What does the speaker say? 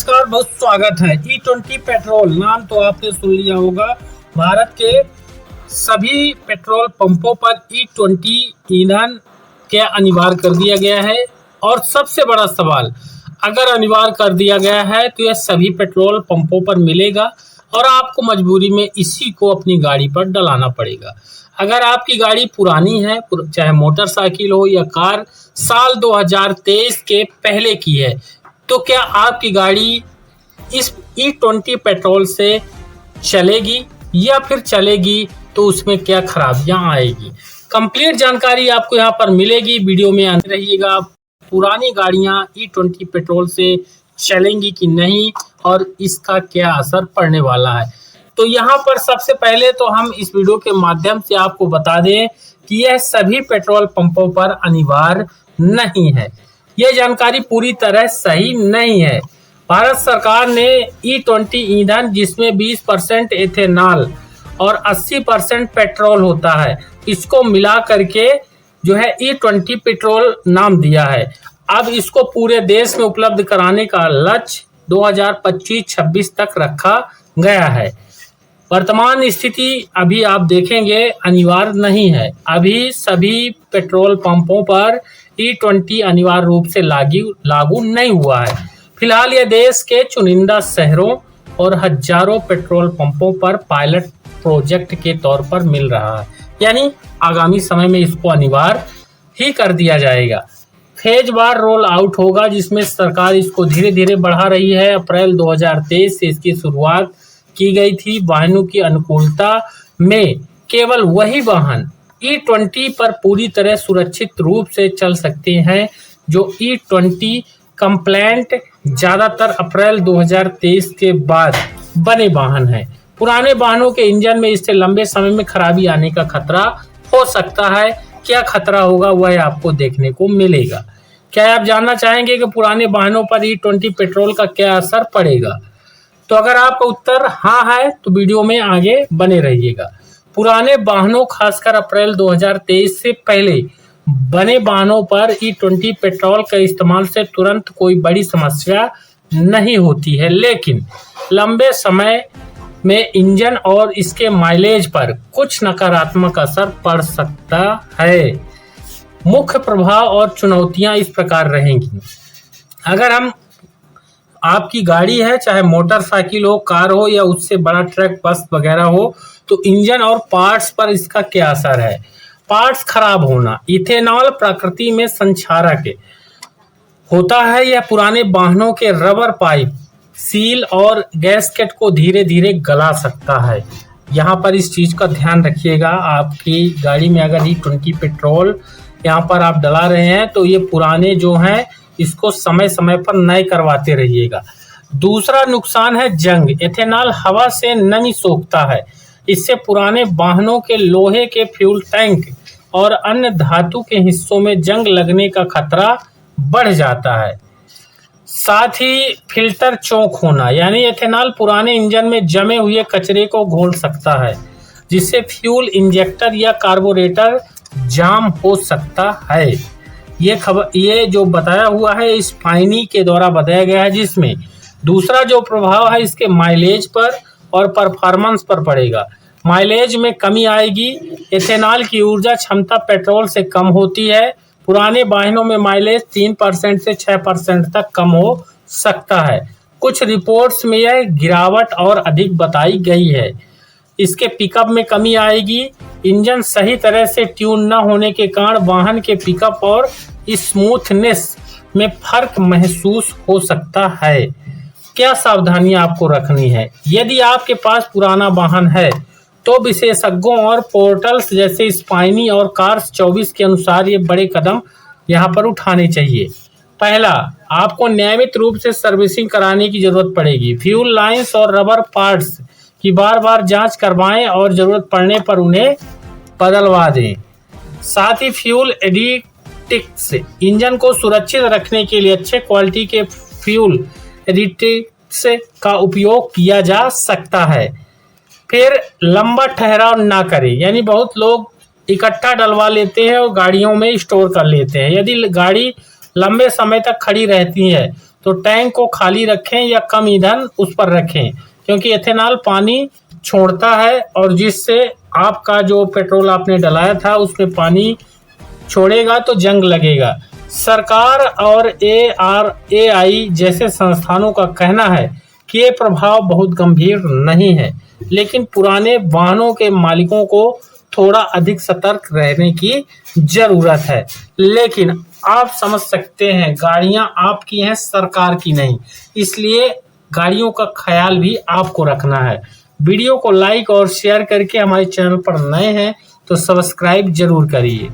नमस्कार, बहुत स्वागत है। E20 पेट्रोल नाम तो आपने सुन लिया होगा। भारत के सभी पेट्रोल पंपों पर E20 ईंधन क्या अनिवार्य कर दिया गया है। और सबसे बड़ा सवाल, अगर अनिवार्य कर दिया गया है तो यह सभी पेट्रोल पंपों पर मिलेगा और आपको मजबूरी में इसी को अपनी गाड़ी पर डलाना पड़ेगा। अगर आपकी गाड़ी पुरानी है, चाहे मोटरसाइकिल हो या कार, साल 2023 के पहले की है, तो क्या आपकी गाड़ी इस E20 पेट्रोल से चलेगी या फिर चलेगी तो उसमें क्या खराबियां आएगी। कंप्लीट जानकारी आपको यहां पर मिलेगी, वीडियो में आते रहिएगा। पुरानी गाड़ियां E20 पेट्रोल से चलेंगी कि नहीं और इसका क्या असर पड़ने वाला है। तो यहाँ पर सबसे पहले तो हम इस वीडियो के माध्यम से आपको बता दें कि यह सभी पेट्रोल पंपों पर अनिवार्य नहीं है। यह जानकारी पूरी तरह सही नहीं है। भारत सरकार ने E20 ईंधन, जिसमें 20% एथेनॉल और 80% पेट्रोल होता है, इसको मिला करके जो है E20 पेट्रोल नाम दिया है। अब इसको पूरे देश में उपलब्ध कराने का लक्ष्य 2025-26 तक रखा गया है। वर्तमान स्थिति अभी आप देखेंगे अनिवार्य नहीं है। अभी सभी पेट्रोल पंपों पर E20 अनिवार्य रूप से लागू नहीं हुआ है। फिलहाल यह देश के चुनिंदा शहरों और हजारों पेट्रोल पंपों पर पायलट प्रोजेक्ट के तौर पर मिल रहा है, यानी आगामी समय में इसको अनिवार्य ही कर दिया जाएगा। फेज बार रोल आउट होगा, जिसमें सरकार इसको धीरे धीरे बढ़ा रही है। अप्रैल 2023 से इसकी शुरुआत की गई थी। वाहनों की अनुकूलता में केवल वही वाहन E20 पर पूरी तरह सुरक्षित रूप से चल सकते हैं जो E20 कंप्लायंट ज्यादातर अप्रैल 2023 के बाद बने वाहन हैं। पुराने वाहनों के इंजन में इससे लंबे समय में खराबी आने का खतरा हो सकता है। क्या खतरा होगा वह आपको देखने को मिलेगा। क्या आप जानना चाहेंगे कि पुराने वाहनों पर E20 पेट्रोल का क्या असर पड़ेगा? तो अगर आपका उत्तर हाँ है तो वीडियो में आगे बने रहिएगा। पुराने वाहनों, खासकर अप्रैल 2023 से पहले बने वाहनों पर E20 पेट्रोल के इस्तेमाल से तुरंत कोई बड़ी समस्या नहीं होती है, लेकिन लंबे समय में इंजन और इसके माइलेज पर कुछ नकारात्मक असर पड़ सकता है। मुख्य प्रभाव और चुनौतियां इस प्रकार रहेंगी। अगर हम आपकी गाड़ी है, चाहे मोटरसाइकिल हो, कार हो या उससे बड़ा ट्रक, बस वगैरह हो, तो इंजन और पार्ट्स पर इसका क्या असर है। पार्ट्स खराब होना। इथेनॉल प्रकृति में संक्षारक होता है। यह पुराने वाहनों के रबर पाइप, सील और गैस्केट को धीरे धीरे गला सकता है। यहाँ पर इस चीज का ध्यान रखिएगा। आपकी गाड़ी में अगर E20 पेट्रोल यहाँ पर आप डला रहे हैं तो ये पुराने जो हैं इसको समय समय पर नए करवाते रहिएगा। दूसरा नुकसान है जंग। एथेनॉल हवा से नमी सोखता है। इससे पुराने वाहनों के लोहे के फ्यूल टैंक और अन्य धातु के हिस्सों में जंग लगने का खतरा बढ़ जाता है। साथ ही फिल्टर चौक होना, यानी एथेनॉल पुराने इंजन में जमे हुए कचरे को घोल सकता है, जिससे फ्यूल इंजेक्टर या कार्बोरेटर जाम हो सकता है। ये जो बताया हुआ है स्पाइनी के द्वारा बताया गया है, जिसमें दूसरा जो प्रभाव है इसके माइलेज पर और परफॉर्मेंस पर पड़ेगा। माइलेज में कमी आएगी। एथेनॉल की ऊर्जा क्षमता पेट्रोल से कम होती है। पुराने वाहनों में माइलेज 3% से 6% तक कम हो सकता है। कुछ रिपोर्ट्स में यह गिरावट और अधिक बताई गई है। इसके पिकअप में कमी आएगी। इंजन सही तरह से ट्यून न होने के कारण वाहन के पिकअप और स्मूथनेस में फर्क महसूस हो सकता है। क्या सावधानियां आपको रखनी है? यदि आपके पास पुराना वाहन है तो विशेषज्ञों और पोर्टल्स जैसे स्पाइनी और कार्स 24 के अनुसार ये बड़े कदम यहाँ पर उठाने चाहिए। पहला, आपको नियमित रूप से सर्विसिंग कराने की जरूरत पड़ेगी। फ्यूल लाइंस और रबर पार्ट्स की बार बार जांच करवाएं और जरूरत पड़ने पर उन्हें बदलवा दें। साथ ही फ्यूल एडिटिव्स, इंजन को सुरक्षित रखने के लिए अच्छे क्वालिटी के फ्यूल एडिटिव्स का उपयोग किया जा सकता है। फिर लंबा ठहराव ना करें, यानी बहुत लोग इकट्ठा डलवा लेते हैं और गाड़ियों में स्टोर कर लेते हैं। यदि गाड़ी लंबे समय तक खड़ी रहती है तो टैंक को खाली रखें या कम ईंधन उस पर रखें, क्योंकि एथेनॉल पानी छोड़ता है और जिससे आपका जो पेट्रोल आपने डलाया था उसमें पानी छोड़ेगा तो जंग लगेगा। सरकार और ARAI जैसे संस्थानों का कहना है कि ये प्रभाव बहुत गंभीर नहीं है, लेकिन पुराने वाहनों के मालिकों को थोड़ा अधिक सतर्क रहने की जरूरत है। लेकिन आप समझ सकते हैं गाड़ियां आपकी हैं, सरकार की नहीं, इसलिए गाड़ियों का ख्याल भी आपको रखना है। वीडियो को लाइक और शेयर करके हमारे चैनल पर नए हैं तो सब्सक्राइब जरूर करिए।